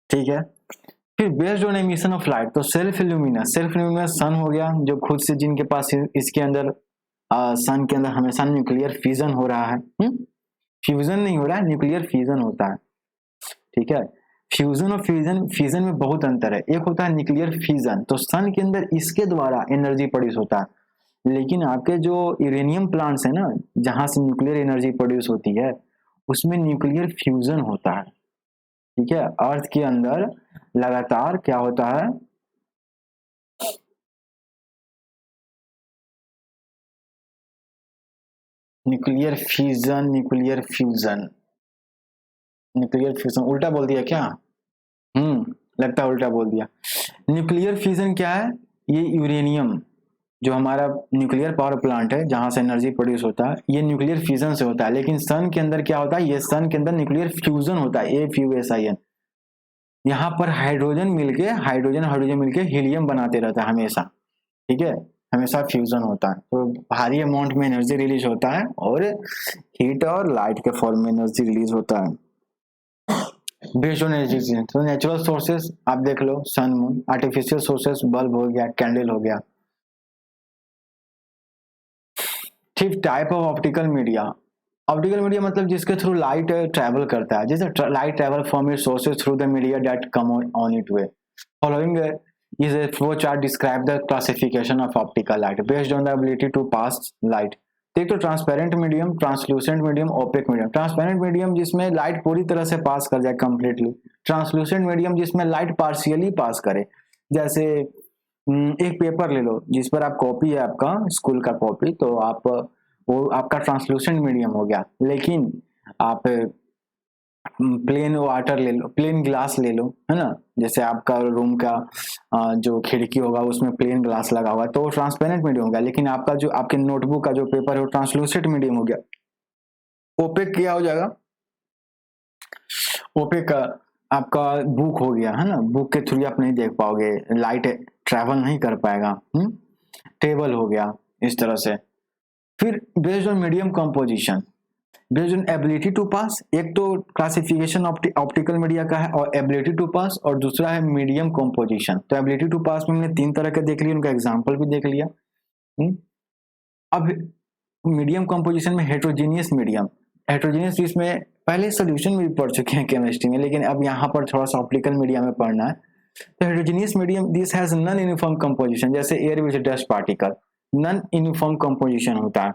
ठीक है। फिर based on emission of light, तो सेल्फ इल्यूमिनस सन हो गया, जो खुद से जिनके पास इसके अंदर सन के अंदर हमेशा न्यूक्लियर फ्यूजन हो रहा है। फ्यूजन नहीं हो रहा है, न्यूक्लियर फ्यूजन होता है। ठीक है। फ्यूजन और फ्यूजन में बहुत अंतर है। एक होता है न्यूक्लियर फ्यूजन, तो सन के अंदर इसके द्वारा एनर्जी प्रोड्यूस होता है, लेकिन आपके जो यूरेनियम प्लांट्स है ना, जहां से न्यूक्लियर एनर्जी प्रोड्यूस होती है, उसमें न्यूक्लियर फ्यूजन होता है। ठीक है। अर्थ के अंदर लगातार क्या होता है, न्यूक्लियर फ्यूजन उल्टा बोल दिया क्या? लगता है उल्टा बोल दिया। न्यूक्लियर फ्यूजन क्या है? ये यूरेनियम जो हमारा न्यूक्लियर पावर प्लांट है जहां से एनर्जी प्रोड्यूस होता है, ये न्यूक्लियर फ्यूजन से होता है। लेकिन सन के अंदर क्या होता है, ये सन के अंदर न्यूक्लियर फ्यूजन होता है, FUSIN। यहाँ पर हाइड्रोजन मिलके हीलियम बनाते रहता है हमेशा। ठीक है। हमेशा फ्यूजन होता है, तो भारी अमाउंट में एनर्जी रिलीज होता है और हीट और लाइट के फॉर्म में एनर्जी रिलीज होता है। बेस्ड ऑन एनर्जी, तो नेचुरल सोर्सेस आप देख लो, sun moon. Artificial sources bulb हो गया, कैंडल हो गया। ठीक। टाइप ऑफ ऑप्टिकल मीडिया मतलब जिसके थ्रू लाइट ट्रैवल करता है, जैसे light travel from its sources through the media that come on it way. Following is a flow chart describe the classification of optical light based on the ability to pass light। एक तो transparent medium, translucent medium, opaque medium. Transparent medium जिसमें लाइट पूरी तरह से पास कर जाए कंप्लीटली। ट्रांसलूसेंट मीडियम जिसमें लाइट पार्शियली पास करे। जैसे एक पेपर ले लो जिस पर आप कॉपी है आपका स्कूल का कॉपी, तो आप वो आपका ट्रांसलूसेंट मीडियम हो गया। लेकिन आप प्लेन वाटर ले लो, प्लेन ग्लास ले लो, है ना। जैसे आपका रूम का जो खिड़की होगा उसमें प्लेन ग्लास लगा हुआ है, तो वो ट्रांसपेरेंट मीडियम हो गया। लेकिन आपका जो आपके नोटबुक का जो पेपर है वो ट्रांसलूसेंट मीडियम हो गया। ओपेक क्या हो जाएगा? ओपेक आपका बुक हो गया, है ना। बुक के थ्रू आप नहीं देख पाओगे, लाइट ट्रेवल नहीं कर पाएगा। टेबल हो गया, इस तरह से। फिर based on medium composition, based on ability to pass, एक तो क्लासिफिकेशन ऑप्टिकल मीडिया का है और एबिलिटी टू पास, और दूसरा है मीडियम कंपोजिशन। तो एबिलिटी टू पास में हमने 3 तरह के देख लिए, उनका एग्जांपल भी देख लिया। अब मीडियम कंपोजिशन में हेट्रोजीनियस मीडियम, हेट्रोजीनियस इसमें पहले सोल्यूशन में भी पढ़ चुके हैं केमिस्ट्री में, लेकिन अब यहाँ पर थोड़ा सा ऑप्टिकल मीडिया में पढ़ना है। तो heterogeneous medium this has non uniform composition, जैसे air with dust particle, non uniform composition होता है,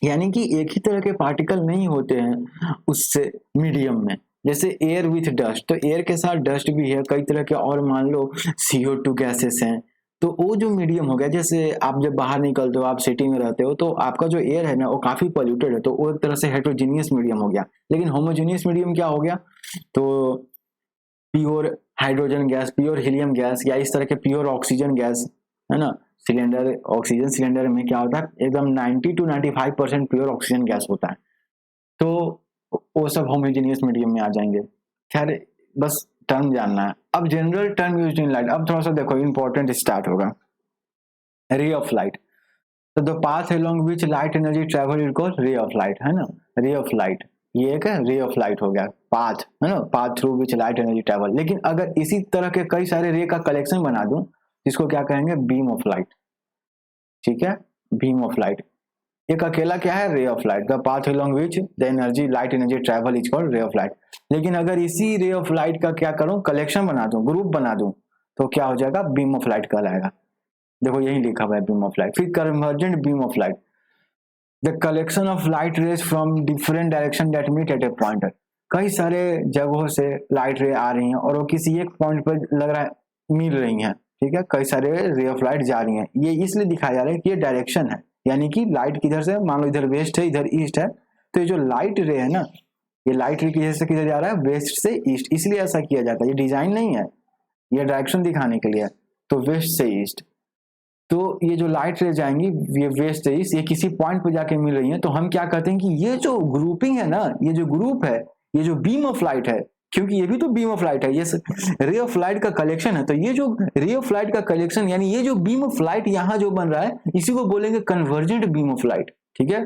यानी कि एक ही तरह के पार्टिकल नहीं होते हैं उससे मीडियम में। जैसे एयर विथ डस्ट, तो एयर के साथ डस्ट भी है कई तरह के, और मान लो CO2 गैसेस हैं, तो वो जो मीडियम हो गया। जैसे आप जब बाहर निकलते हो, आप सिटी में रहते हो, तो आपका जो एयर है ना वो काफी पोल्यूटेड है, तो वो एक तरह से हेट्रोजीनियस मीडियम हो गया। लेकिन होमोजीनियस मीडियम क्या हो गया? तो pure hydrogen gas, pure helium gas, या इस तरह के प्योर ऑक्सीजन गैस, है ना। सिलेंडर, ऑक्सीजन सिलेंडर में क्या होता है, एकदम 90 to 95% प्योर ऑक्सीजन गैस होता है, तो वो सब होमोजेनियस मीडियम में आ जाएंगे। खैर बस टर्म जानना है। अब general term used in light, अब थोड़ा सा देखो इंपॉर्टेंट स्टार्ट होगा। रे ऑफ लाइट, तो the path along which light energy travel is called ray of light, है ना। रे ऑफ लाइट, ये एक रे ऑफ लाइट हो गया, पाथ, है ना, path through which light energy travel. लेकिन अगर इसी तरह के कई सारे रे का कलेक्शन बना दूं, इसको क्या कहेंगे? Beam of light. ठीक है, बीम ऑफ लाइट। एक अकेला क्या है? Ray of light. The path along which the energy light energy travel is called ray of light. लेकिन अगर इसी रे ऑफ लाइट का क्या करूं, कलेक्शन बना दूं, ग्रुप बना दूं, तो क्या हो जाएगा? बीम ऑफ लाइट कहलाएगा। देखो यही लिखा हुआ है बीम ऑफ लाइट। फिर convergent beam of light, the collection of light rays from different direction that meet at a point. कई सारे जगहों से लाइट रे आ रही हैं और वो किसी एक पॉइंट पर लग रहा है मिल रही हैं। ठीक है, कई सारे रे ऑफ लाइट जा रही हैं, ये इसलिए दिखाया जा रहा है कि ये डायरेक्शन है, यानी कि लाइट किधर से, मान लो इधर वेस्ट है इधर ईस्ट है, तो ये जो लाइट रे है ना, ये लाइट रे किधर से किधर जा रहा है, वेस्ट से ईस्ट, इसलिए ऐसा किया जाता है। ये डिजाइन नहीं है, ये डायरेक्शन दिखाने के लिए है। तो वेस्ट से ईस्ट, तो ये जो लाइट रे जाएंगी ये वेस्ट से ईस्ट, ये किसी पॉइंट पे जाके मिल रही है, तो हम क्या कहते हैं कि ये जो ग्रुपिंग है ना, ये जो ग्रुप है, ये जो बीम ऑफ लाइट है, क्योंकि ये भी तो बीम ऑफ लाइट है, ये रे ऑफ लाइट का कलेक्शन है, तो ये जो रे ऑफ लाइट का कलेक्शन यानी ये जो बीम ऑफ लाइट यहाँ जो बन रहा है, इसी को बोलेंगे कन्वर्जेंट बीम ऑफ लाइट। ठीक है,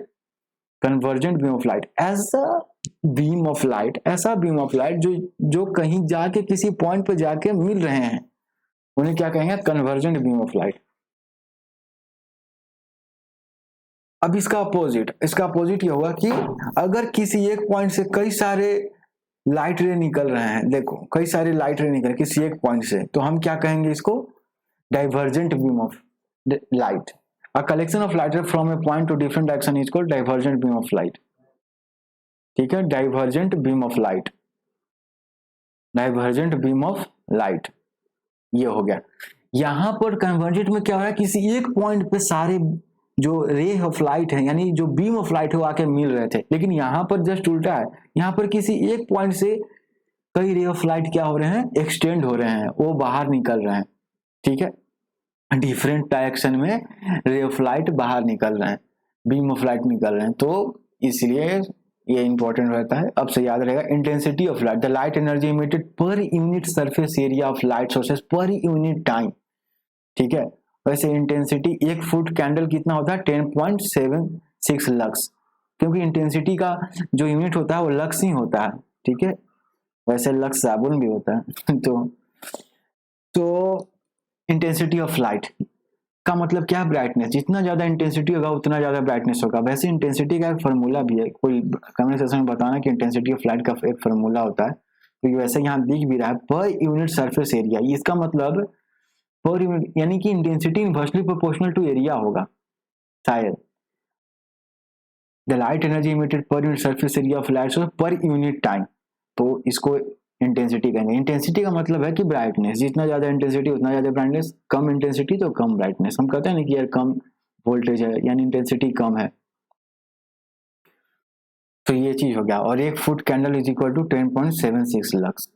कन्वर्जेंट बीम ऑफ लाइट, ऐसा बीम ऑफ लाइट, ऐसा बीम ऑफ लाइट जो जो कहीं जाके किसी पॉइंट पे जाके मिल रहे हैं, उन्हें क्या कहेंगे, कन्वर्जेंट बीम ऑफ लाइट। अब इसका अपोजिट ये होगा कि अगर किसी एक पॉइंट से कई सारे लाइट रे निकल रहे हैं, देखो कई सारे लाइट रे निकल किसी एक पॉइंट से, तो हम क्या कहेंगे इसको, divergent beam of light. A collection of light रे from A point two different direction is called divergent beam of light. ठीक है, divergent beam of light, divergent beam of light, ये हो गया। यहां पर कन्वर्जेंट में क्या हो रहा है, किसी एक पॉइंट पे सारे जो रे ऑफ लाइट है यानी जो बीम ऑफ लाइट है वो आके मिल रहे थे, लेकिन यहां पर जस्ट उल्टा है, यहां पर किसी एक पॉइंट से कई रे ऑफ लाइट क्या हो रहे हैं, एक्सटेंड हो रहे हैं, वो बाहर निकल रहे हैं। ठीक है, डिफरेंट डायरेक्शन में रे ऑफ लाइट बाहर निकल रहे हैं, बीम ऑफ लाइट निकल रहे हैं, तो इसलिए ये इंपॉर्टेंट रहता है। अब से याद रहेगा, intensity of light, the light energy emitted per unit surface area of light sources पर यूनिट टाइम। ठीक है, वैसे इंटेंसिटी, एक फुट कैंडल कितना होता है, 10.76 लक्स, क्योंकि इंटेंसिटी का जो यूनिट होता है वो लक्स ही होता है। ठीक है, वैसे लक्स साबुन भी होता है तो इंटेंसिटी ऑफ लाइट का मतलब क्या है, ब्राइटनेस, जितना ज्यादा इंटेंसिटी होगा उतना ज्यादा ब्राइटनेस होगा। वैसे इंटेंसिटी का एक फार्मूला भी है, कोई कमेंट सेक्शन में बताना कि इंटेंसिटी ऑफ लाइट का एक फार्मूला होता है, क्योंकि वैसे यहाँ दिख भी रहा है, पर यूनिट सरफेस एरिया, इसका मतलब पर यूनिट यानी कि intensity inversely proportional to area होगा शायद। The light energy emitted per unit surface area of light source per unit time, तो इसको इंटेंसिटी कहेंगे। इंटेंसिटी का मतलब है कि ब्राइटनेस, जितना ज्यादा इंटेंसिटी उतना ज्यादा ब्राइटनेस, कम इंटेंसिटी तो कम ब्राइटनेस। हम कहते हैं ना कि यार कम वोल्टेज है यानी इंटेंसिटी कम है, तो ये चीज हो गया। और एक foot candle is equal to 10.76 lux.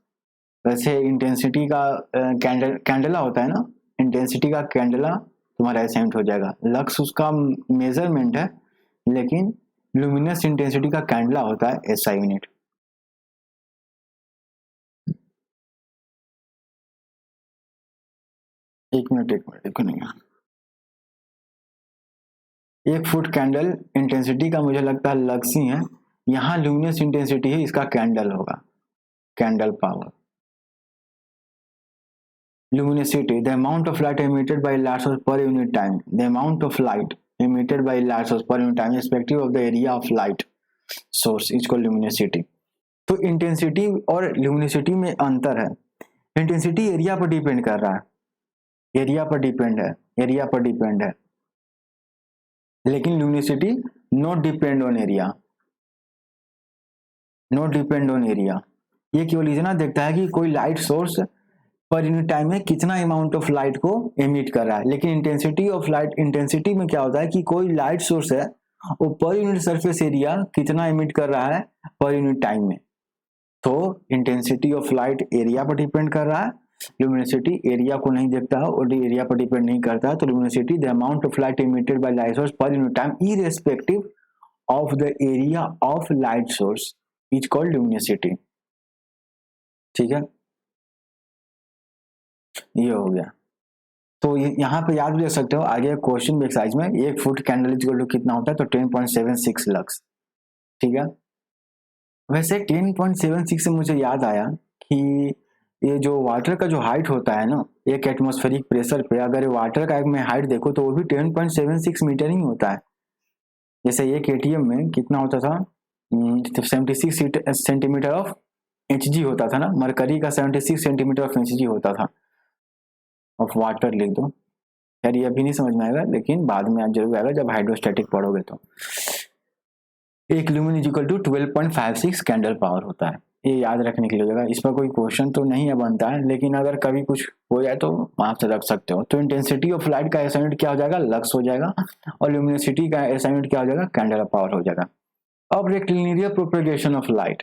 वैसे इंटेंसिटी का कैंडला होता है ना, इंटेंसिटी का कैंडला तुम्हारा एसेंट हो जाएगा, लक्स उसका मेजरमेंट है, लेकिन लुमिनस इंटेंसिटी का कैंडला होता है एसआई यूनिट। एक मिनट एक फुट कैंडल इंटेंसिटी का मुझे लगता है लक्स ही है, यहाँ लुमिनस इंटेंसिटी है, इसका कैंडल होगा, candle power. Luminosity, the amount of light emitted by light source per unit time, the amount of light emitted by light source per unit time irrespective of the area of light source is called luminosity। तो इंटेंसिटी और ल्यूमिनोसिटी में अंतर है, इंटेंसिटी एरिया पर डिपेंड कर रहा है, एरिया पर डिपेंड है, लेकिन luminosity not depend on area, ये केवल इतना देखता है कि कोई light source per unit time में कितना अमाउंट ऑफ लाइट को एमिट कर रहा है। लेकिन इंटेंसिटी ऑफ लाइट, इंटेंसिटी में क्या होता है कि कोई लाइट सोर्स है वो पर यूनिट सरफेस एरिया कितना एमिट कर रहा है पर यूनिट टाइम में। तो इंटेंसिटी ऑफ लाइट एरिया पर डिपेंड कर रहा है, ल्यूमिनोसिटी एरिया को नहीं देखता है और एरिया पर डिपेंड नहीं करता है। तो luminosity the amount of light emitted by light source per unit time irrespective of the area of light source is called luminosity. ठीक है, ये हो गया। तो यहाँ पे याद भी रख सकते हो, आगे क्वेश्चन एक्सरसाइज में एक फुट कैंडल इक्वल टू कितना होता है, तो 10.76 लक्स। ठीक है, वैसे 10.76 से मुझे याद आया कि ये जो वाटर का जो हाइट होता है ना एक एटमॉस्फेरिक प्रेशर पे, अगर वाटर का मैं हाइट देखो तो वो भी 10.76 मीटर ही होता है। जैसे एक एटीएम में कितना होता था, 76 सेंटीमीटर ऑफ एचजी होता था ना, मरकरी का 76 सेंटीमीटर ऑफ एचजी होता था, ऑफ वाटर लिख दो। यार ये अभी नहीं समझ में आएगा, लेकिन बाद में आज जरूर आएगा जब हाइड्रोस्टैटिक पढ़ोगे। तो एक lumen is equal to 12.56 candle power होता है। ये याद रखने के लिए होगा। इस पर कोई क्वेश्चन तो नहीं है बनता है, लेकिन अगर कभी कुछ हो जाए तो आप से रख सकते हो। तो इंटेंसिटी ऑफ लाइट का एसआई यूनिट क्या हो जाएगा, लक्स हो जाएगा, और ल्यूमिनोसिटी का एसआई यूनिट क्या हो जाएगा, कैंडेला पावर हो जाएगा। अब रेक्टिलिनियर प्रोपेगेशन ऑफ लाइट,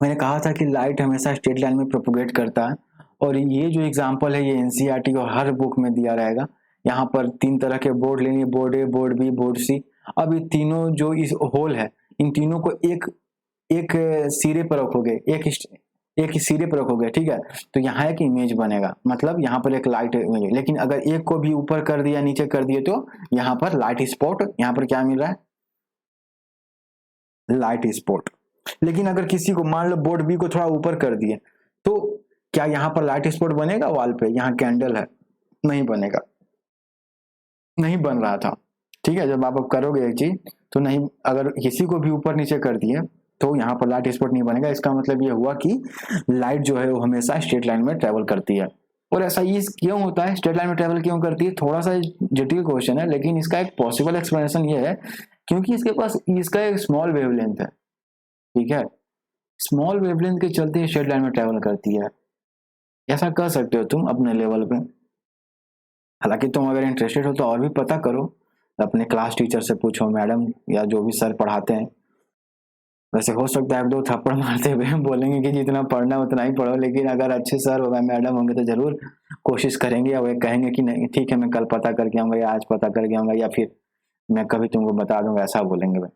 मैंने कहा था कि लाइट हमेशा स्ट्रेट लाइन में प्रोपोगेट करता है, और ये जो एग्जांपल है ये एनसीईआरटी और हर बुक में दिया रहेगा। यहाँ पर 3 तरह के बोर्ड लेंगे, बोर्ड ए, बोर्ड बी, बोर्ड सी। अब ये तीनों जो इस होल है, इन तीनों को एक एक सिरे पर रखोगे, एक ही सिरे पर रखोगे, ठीक है, तो यहाँ एक इमेज बनेगा, मतलब यहाँ पर एक लाइट इमेज। लेकिन अगर एक को भी ऊपर कर दिया, नीचे कर दिए, तो यहाँ पर लाइट स्पॉट, यहाँ पर क्या मिल रहा है, लाइट स्पॉट। लेकिन अगर किसी को मान लो बोर्ड बी को थोड़ा ऊपर कर दिए, तो क्या यहाँ पर लाइट स्पॉट बनेगा वॉल पे, यहाँ कैंडल है, नहीं बनेगा, नहीं बन रहा था, ठीक है। जब आप करोगे एक चीज तो नहीं, अगर किसी को भी ऊपर नीचे कर दिए तो यहाँ पर लाइट स्पॉट नहीं बनेगा। इसका मतलब ये हुआ कि लाइट जो है वो हमेशा स्ट्रेट लाइन में ट्रेवल करती है। और ऐसा ये क्यों होता है, स्ट्रेट लाइन में ट्रेवल क्यों करती है, थोड़ा सा जटिल क्वेश्चन है, लेकिन इसका एक पॉसिबल एक्सप्लेनेशन ये है क्योंकि इसके पास इसका एक स्मॉल वेवलेंथ है, ठीक है, स्मॉल वेवलेंथ के चलते स्ट्रेट लाइन में ट्रेवल करती है। ऐसा कर सकते हो तुम अपने लेवल पे। हालांकि तुम अगर इंटरेस्टेड हो तो और भी पता करो, अपने क्लास टीचर से पूछो, मैडम या जो भी सर पढ़ाते हैं। वैसे हो सकता है 2 थप्पड़ मारते हुए बोलेंगे कि जितना पढ़ना उतना ही पढ़ो, लेकिन अगर अच्छे सर होगा, मैडम होंगे, तो जरूर कोशिश करेंगे, या वे कहेंगे कि नहीं ठीक है मैं कल पता करके आऊंगा, या आज पता करके आऊंगा, या फिर मैं कभी तुमको बता दूंगा, ऐसा बोलेंगे भाई।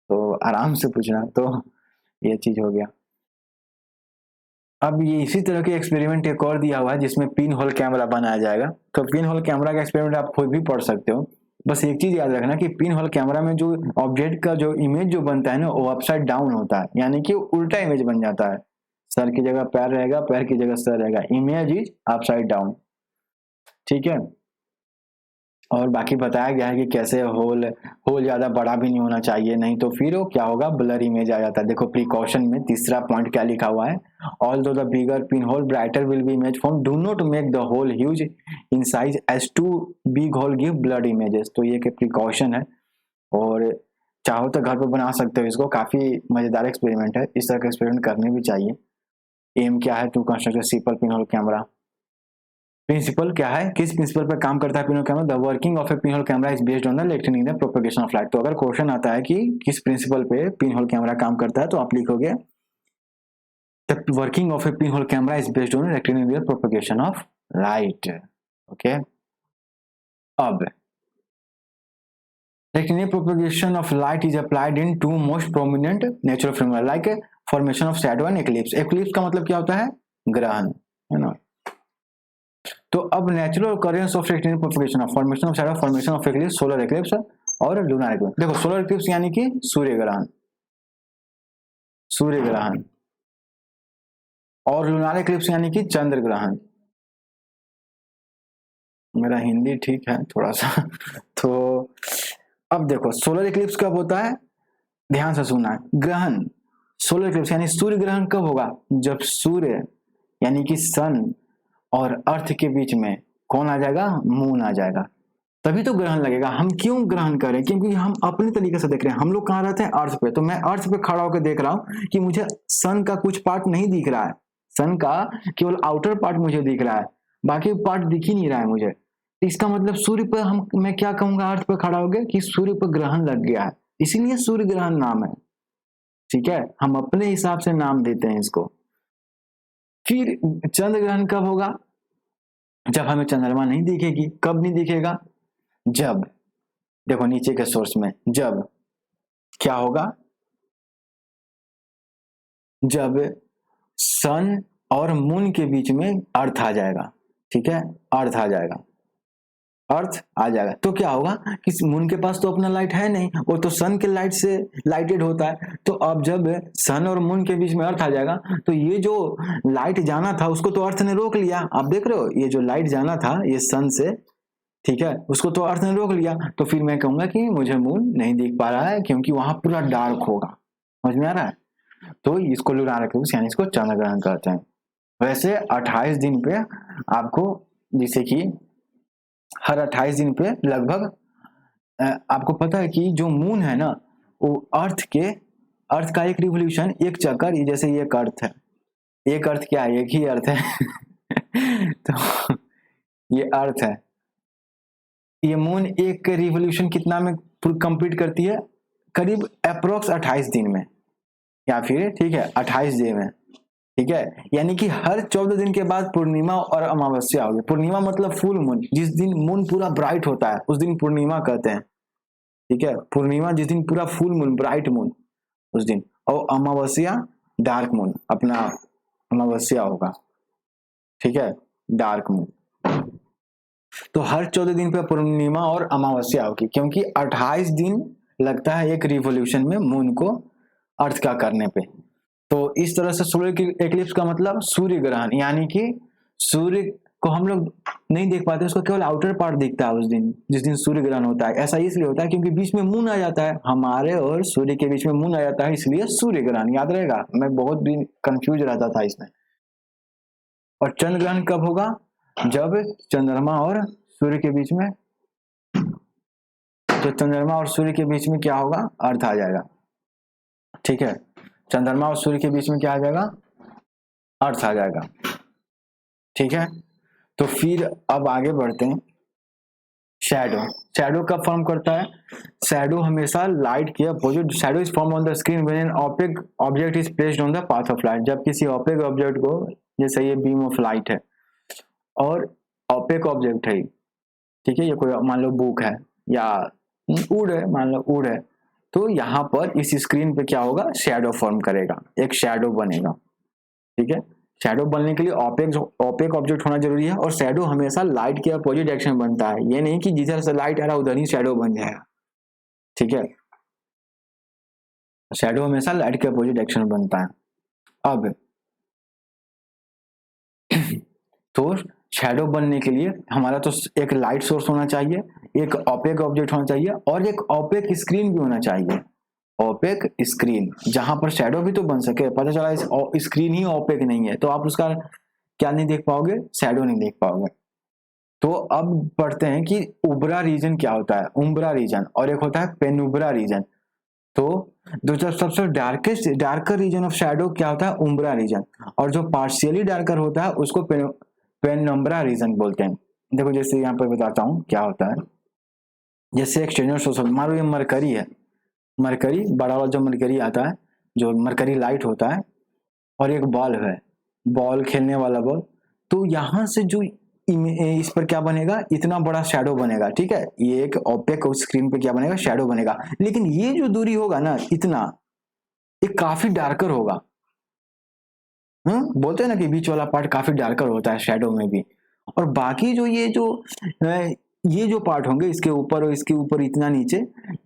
तो आराम से पूछना। तो ये चीज हो गया। अब ये इसी तरह के एक्सपेरिमेंट एक और दिया हुआ है जिसमें पिन होल कैमरा बनाया जाएगा। तो पिन होल कैमरा का एक्सपेरिमेंट आप खुद भी पढ़ सकते हो। बस एक चीज याद रखना कि पिन होल कैमरा में जो ऑब्जेक्ट का जो इमेज जो बनता है ना, वो अपसाइड डाउन होता है, यानी कि उल्टा इमेज बन जाता है। सर की जगह पैर रहेगा, पैर की जगह सर रहेगा, इमेज इज अपसाइड डाउन, ठीक है। और बाकी बताया गया है कि कैसे होल ज्यादा बड़ा भी नहीं होना चाहिए, नहीं तो फिर वो क्या होगा, ब्लर इमेज आ जाता है। देखो प्रिकॉशन में तीसरा पॉइंट क्या लिखा हुआ है, although the bigger pin hole brighter will be image form, do not make the hole huge in size as too big hole give blurred images. तो ये प्रिकॉशन है, और चाहो तो घर पर बना सकते हो इसको। काफी मजेदार एक्सपेरिमेंट है, इस तरह का एक्सपेरिमेंट करने भी चाहिए। एम क्या है, to construct simple pin whole camera. Principle क्या है, किस प्रिंसिपल पर काम करता है pin whole camera, the working of a pin hole camera is based on the electronic propagation of light. तो अगर क्वेश्चन आता है कि किस प्रिंसिपल पे पिन होल कैमरा काम करता है, तो आप लिखोगे the working of a pin hole camera is based on electronic propagation of light. Okay, अब electronic propagation of light is applied in 2 most prominent natural phenomena like formation of shadow and eclipse. Eclipse का मतलब क्या होता है, ग्रहण, है ना। तो अब natural occurrence of electronic propagation of formation of shadow, formation of eclipse, solar eclipse और लूनर एक्लिप्स। देखो सोलर एक्लिप्स यानी कि सूर्य ग्रहण, सूर्य ग्रहण, और लूनर एक्लिप्स यानी कि चंद्र ग्रहण। मेरा हिंदी ठीक है थोड़ा सा तो अब देखो सोलर एक्लिप्स कब होता है, ध्यान से सुनना, ग्रहण सोलर एक्लिप्स यानी सूर्य ग्रहण कब होगा, जब सूर्य यानी कि सन और अर्थ के बीच में कौन आ जाएगा, मून आ जाएगा, तभी तो ग्रहण लगेगा। हम क्यों ग्रहण करें, क्योंकि हम अपने तरीके से देख रहे हैं। हम लोग कहाँ रहते हैं, अर्थ पे, तो मैं अर्थ पे खड़ा होकर देख रहा हूँ कि मुझे सन का कुछ पार्ट नहीं दिख रहा है, सन का केवल आउटर पार्ट मुझे दिख रहा है, बाकी पार्ट दिख ही नहीं रहा है मुझे। इसका मतलब सूर्य पर हम, मैं क्या कहूंगा अर्थ पर खड़ा हो गया कि सूर्य पर ग्रहण लग गया है, इसीलिए सूर्य ग्रहण नाम है, ठीक है। हम अपने हिसाब से नाम देते हैं इसको। फिर चंद्र ग्रहण कब होगा, जब हमें चंद्रमा नहीं दिखेगी। कब नहीं दिखेगा, जब देखो नीचे के सोर्स में, जब क्या होगा, जब सन और मून के बीच में अर्थ आ जाएगा, ठीक है, अर्थ आ जाएगा, अर्थ आ जाएगा। तो क्या होगा कि मून के पास तो अपना लाइट है नहीं, वो तो सन के लाइट से लाइटेड होता है। तो अब जब सन और मून के बीच में अर्थ आ जाएगा, तो ये जो लाइट जाना था उसको तो अर्थ ने रोक लिया। आप देख रहे हो ये जो लाइट जाना था ये सन से, ठीक है, उसको तो अर्थ ने रोक लिया। तो फिर मैं कहूंगा कि मुझे मून नहीं दिख पा रहा है, क्योंकि वहां पूरा डार्क होगा। समझ में आ रहा है। तो इसको लूनार एक्लिप्स यानी इसको चंद्र ग्रहण कहते हैं। वैसे 28 दिन पे आपको, जैसे कि हर 28 दिन पे लगभग आपको पता है कि जो मून है ना, वो अर्थ के अर्थ का एक रिवोल्यूशन, एक चक्कर, ये जैसे ये एक अर्थ है, एक अर्थ क्या है, एक ही अर्थ है तो ये अर्थ है, ये मून एक रिवोल्यूशन कितना में कंप्लीट करती है, करीब अप्रोक्स 28 दिन में, या फिर ठीक है 28 दिन में, ठीक है। यानी कि हर 14 दिन के बाद पूर्णिमा और अमावस्या होगी। पूर्णिमा मतलब फुल मून, जिस दिन मून पूरा ब्राइट होता है उस दिन पूर्णिमा कहते हैं, ठीक है। पूर्णिमा जिस दिन पूरा फुल मून, ब्राइट मून, उस दिन। और अमावस्या डार्क मून, अपना अमावस्या होगा, ठीक है, डार्क मून। तो हर 14 दिन पे पूर्णिमा और अमावस्या होगी, क्योंकि 28 दिन लगता है एक रिवोल्यूशन में मून को अर्थ का करने पे। तो इस तरह से सोलर एक्लिप्स का मतलब सूर्य ग्रहण, यानी कि सूर्य को हम लोग नहीं देख पाते, उसका केवल आउटर पार्ट दिखता है उस दिन, जिस दिन सूर्य ग्रहण होता है। ऐसा इसलिए होता है क्योंकि बीच में मून आ जाता है, हमारे और सूर्य के बीच में मून आ जाता है, इसलिए सूर्य ग्रहण। याद रहेगा, मैं बहुत दिन कंफ्यूज रहता था इसमें। और चंद्र ग्रहण कब होगा, जब चंद्रमा और सूर्य के बीच में, तो चंद्रमा और सूर्य के बीच में क्या होगा, अर्थ आ जाएगा, ठीक है। चंद्रमा और सूर्य के बीच में क्या आ जाएगा, अर्थ आ जाएगा, ठीक है। तो फिर अब आगे बढ़ते हैं। शैडो, शैडो कब फॉर्म करता है, शैडो हमेशा लाइट के opposite, shadow is form on the screen when an opaque object is placed on the path of light. जब किसी ओपेक ऑब्जेक्ट को, जैसे ये बीम ऑफ लाइट है और ओपेक ऑब्जेक्ट है, ठीक है, ये कोई मान लो बुक है या वुड है, मान लो वुड है, तो यहाँ पर इस स्क्रीन पे क्या होगा, शैडो फॉर्म करेगा, एक शैडो बनेगा, ठीक है। शैडो बनने के लिए ओपेक ऑब्जेक्ट होना जरूरी है, और शैडो हमेशा लाइट के अपोजिट डायरेक्शन में बनता है। ये नहीं कि जिधर से लाइट आ रहा है उधर ही शैडो बन जाएगा, ठीक है। शैडो हमेशा लाइट के अपोजिट डायरेक्शन में बनता है। अब तो शैडो बनने के लिए हमारा तो एक लाइट सोर्स होना चाहिए, एक ओपेक ऑब्जेक्ट होना चाहिए, और एक ओपेक स्क्रीन भी होना चाहिए। ओपेक स्क्रीन, जहां पर शैडो भी तो बन सके। पता चला इस स्क्रीन ही ओपेक नहीं है तो आप उसका क्या नहीं देख पाओगे, शैडो नहीं देख पाओगे। तो अब पढ़ते हैं कि उब्रा रीजन क्या होता है, उम्ब्रा रीजन, और एक होता है पेनुब्रा रीजन। तो जो सबसे डार्कर रीजन ऑफ शैडो क्या होता है, उम्ब्रा रीजन, और जो पार्शियली डार्कर होता है उसको पेनम्ब्रा रीजन बोलते हैं। देखो जैसे यहाँ पर बताता हूँ क्या होता है। जैसे एक्सटेंडर सोर्स, मान लो ये मरकरी है, मरकरी बड़ा वाला जो मरकरी आता है, जो मरकरी लाइट होता है, और एक बॉल है, बॉल खेलने वाला बॉल। तो यहाँ से जो इस पर क्या बनेगा, इतना बड़ा शैडो बनेगा, ठीक है। ये एक ओपेक स्क्रीन पे क्या बनेगा, शैडो बनेगा। लेकिन ये जो दूरी होगा ना, इतना, ये काफी डार्कर होगा। बोलते हैं ना कि बीच वाला पार्ट काफी डार्कर होता है शैडो में भी, और बाकी जो ये जो पार्ट होंगे, इसके ऊपर और इसके ऊपर इतना नीचे,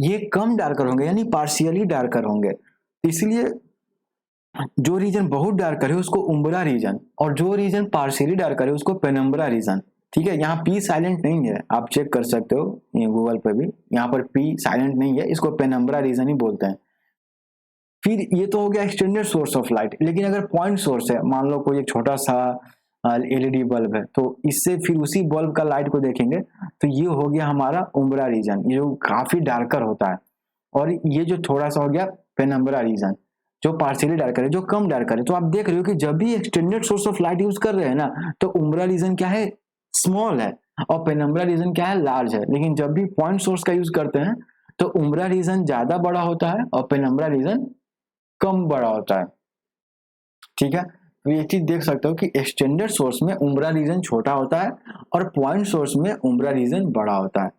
ये कम डार्कर होंगे, यानी पार्शियली डार्कर होंगे। इसलिए जो रीजन बहुत डार्कर है उसको उम्ब्रा रीजन, और जो रीजन पार्शियली डार्कर है उसको पेनम्ब्रा रीजन, ठीक है। यहाँ पी साइलेंट नहीं है, आप चेक कर सकते हो ये गूगल पे भी, यहाँ पर पी साइलेंट नहीं है, इसको पेनम्ब्रा रीजन ही बोलते हैं। फिर ये तो हो गया एक्सटेंडेड सोर्स ऑफ लाइट। लेकिन अगर पॉइंट सोर्स है, मान लो कोई एक छोटा सा एलईडी बल्ब है, तो इससे फिर उसी बल्ब का लाइट को देखेंगे तो ये हो गया हमारा उम्ब्रा रीजन, ये जो काफी डार्कर होता है। और ये जो थोड़ा सा हो गया पेनम्ब्रा रीजन, जो पार्शियली डार्कर है, जो कम डार्कर है। तो आप देख रहे हो कि जब भी extended source of light use कर रहे हैं ना, तो उम्ब्रा रीजन क्या है, स्मॉल है, और पेनम्ब्रा रीजन क्या है, लार्ज है। लेकिन जब भी पॉइंट सोर्स का यूज करते हैं तो उम्ब्रा रीजन ज्यादा बड़ा होता है और पेनम्ब्रा रीजन कम बड़ा होता है, ठीक है। तो ये चीज देख सकते हो कि एक्सटेंडेड सोर्स में उम्ब्रा रीजन छोटा होता है और पॉइंट सोर्स में उम्ब्रा रीजन बड़ा होता है,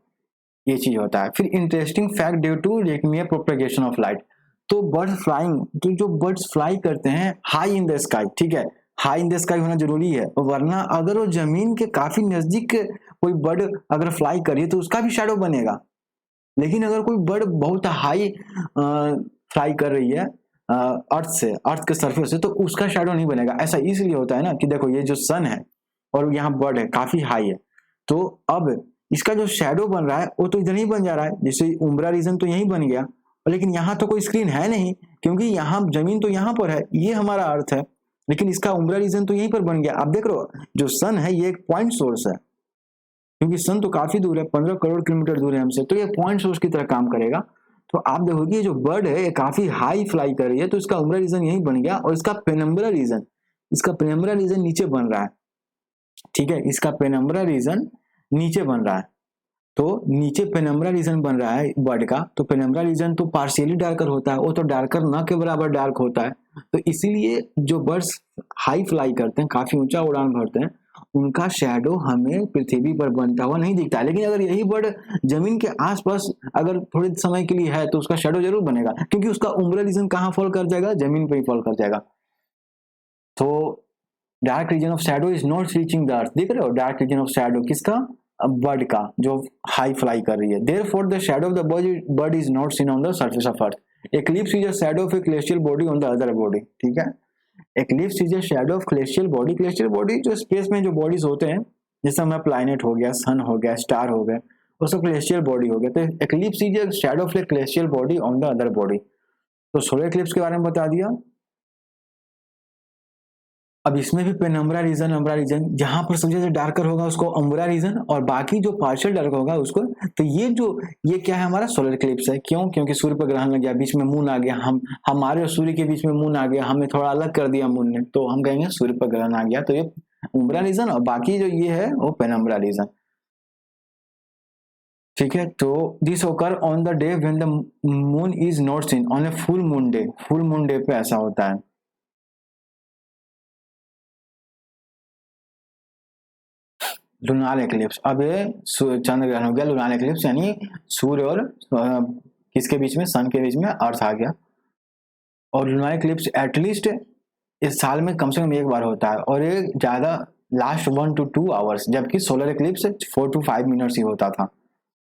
ये चीज होता है। फिर interesting fact due to rectilinear propagation of light, तो बर्ड फ्लाइंग, तो जो बर्ड्स फ्लाई करते हैं हाई इन द स्काई, ठीक है, हाई इन द स्काई होना जरूरी है, वरना अगर वो जमीन के काफी नजदीक कोई बर्ड अगर फ्लाई करिए तो उसका भी शैडो बनेगा। लेकिन अगर कोई बर्ड बहुत हाई फ्लाई कर रही है अर्थ से, अर्थ के सरफेस से, तो उसका शैडो नहीं बनेगा। ऐसा इसलिए होता है ना कि देखो ये जो सन है और यहाँ बर्ड है काफी हाई है, तो अब इसका जो शैडो बन रहा है वो तो इधर ही बन जा रहा है, जैसे उम्ब्रा रीजन तो यही बन गया। लेकिन यहाँ तो कोई स्क्रीन है नहीं, क्योंकि यहाँ जमीन तो यहाँ पर है, ये हमारा अर्थ है, लेकिन इसका उम्ब्रा रीजन तो यहीं पर बन गया। आप देख रहे हो जो सन है ये एक पॉइंट सोर्स है, क्योंकि सन तो काफी दूर है, 15 करोड़ किलोमीटर दूर है हमसे, तो ये पॉइंट सोर्स की तरह काम करेगा। तो आप देखोगे ये जो बर्ड है ये काफी हाई फ्लाई कर रही है, तो इसका उम्ब्रा रीजन यही बन गया, और इसका पेनम्बरा रीजन नीचे बन रहा है। ठीक है, इसका पेनम्बरा रीजन नीचे बन रहा है, तो नीचे पेनम्बरा रीजन बन रहा है बर्ड का, तो पेनम्बरा रीजन तो पार्शियली डार्कर होता है, वो तो डार्कर ना के बराबर डार्क होता है। तो इसीलिए जो बर्ड्स हाई फ्लाई करते हैं, काफी ऊंचा उड़ान भरते हैं, उनका शैडो हमें पृथ्वी पर बनता हुआ नहीं दिखता। लेकिन अगर यही बर्ड जमीन के आसपास अगर थोड़े समय के लिए है तो उसका शैडो जरूर बनेगा, क्योंकि उसका उम्ब्रा रीजन कहाँ फॉल कर जाएगा, जमीन पे ही फॉल कर जाएगा। तो dark region of shadow is not reaching the earth. देख रहे हो, डार्क रीजन ऑफ शैडो किसका, बर्ड का, जो हाई फ्लाई कर रही है। Therefore the shadow of the bird is not seen on the surface of earth. Eclipse is a shadow of A glacial body on the other body. ठीक है, eclipse is a shadow of glacial body. Glacial body जो स्पेस में जो बॉडीज होते हैं, जैसे हमारा प्लैनेट हो गया, सन हो गया, स्टार हो गए, वो सब ग्लेशियल बॉडी हो गया। तो eclipse is a shadow of A glacial body on the other body. तो सोलर एक्लिप्स के बारे में बता दिया। अब इसमें भी पेनम्बरा रीजन, अम्ब्रा रीजन, जहां पर सबसे ज्यादा डार्कर होगा उसको अम्ब्रा रीजन, और बाकी जो पार्शियल डार्क होगा उसको, तो ये क्या है, हमारा सोलर इक्लिप्स है। क्यों? क्योंकि सूर्य पर ग्रहण लग गया, बीच में मून आ गया, हमारे और सूर्य के बीच में मून आ गया, हमें थोड़ा अलग कर दिया मून ने, तो हम कहेंगे सूर्य पर ग्रहण आ गया। तो ये उम्ब्रा रीजन, और बाकी जो ये है वो पेनम्बरा रीजन। ठीक है, तो दिस ओकर on the day when the moon is not seen on a full moon day. Full moon day पे ऐसा होता है। लूनार एक्लिप्स, अब ये चंद्र ग्रहण हो गया, लूनार एक्लिप्स यानी सूर्य और किसके बीच में, सन के बीच में अर्थ आ गया। और लूनार एक्लिप्स एटलीस्ट इस साल में कम से कम एक बार होता है, और ये ज्यादा लास्ट 1 to 2 आवर्स, जबकि सोलर एक्लिप्स 4 to 5 मिनट्स ही होता था,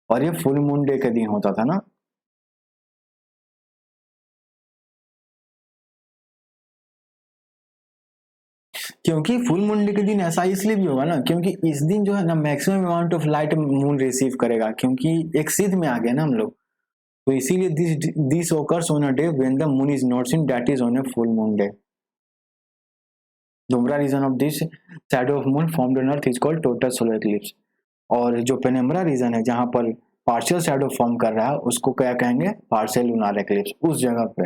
और ये फुल मून डे के दिन होता था ना। क्योंकि फुल मून डे के दिन ऐसा इसलिए भी होगा ना, क्योंकि इस दिन जो है ना maximum amount of light moon receive करेगा, क्योंकि एक सिद्ध में आ गया ना हम लोग। तो इसीलिए this occurs on a day when the moon is not seen, that is on a full moon day. The umbra region of this shadow of moon formed on earth is called total solar eclipse. और जो पेनिम्बरा रीजन है जहां पर पार्शियल शैडो फॉर्म कर रहा है उसको क्या कहेंगे, पार्शियल लूनार एक्लिप्स, उस जगह पे।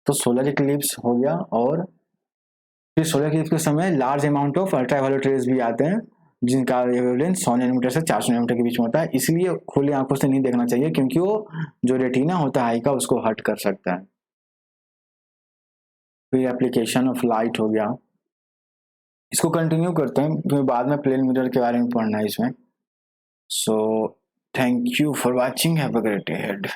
तो सोलर एक्लिप्स हो गया, और फिर सोलर एक्लिप्स के समय large amount of ultraviolet rays भी आते हैं, जिनका वेवलेंथ 100 नैनोमीटर से 400 नैनोमीटर के बीच में होता है। इसलिए खुली आंखों से नहीं देखना चाहिए, क्योंकि वो जो रेटिना होता है आई का उसको हर्ट कर सकता है। फिर एप्लीकेशन ऑफ लाइट हो गया, इसको कंटिन्यू करते हैं, फिर बाद में प्लेन मिरर के बारे में पढ़ना है इसमें। So thank you for watching, have a great day ahead.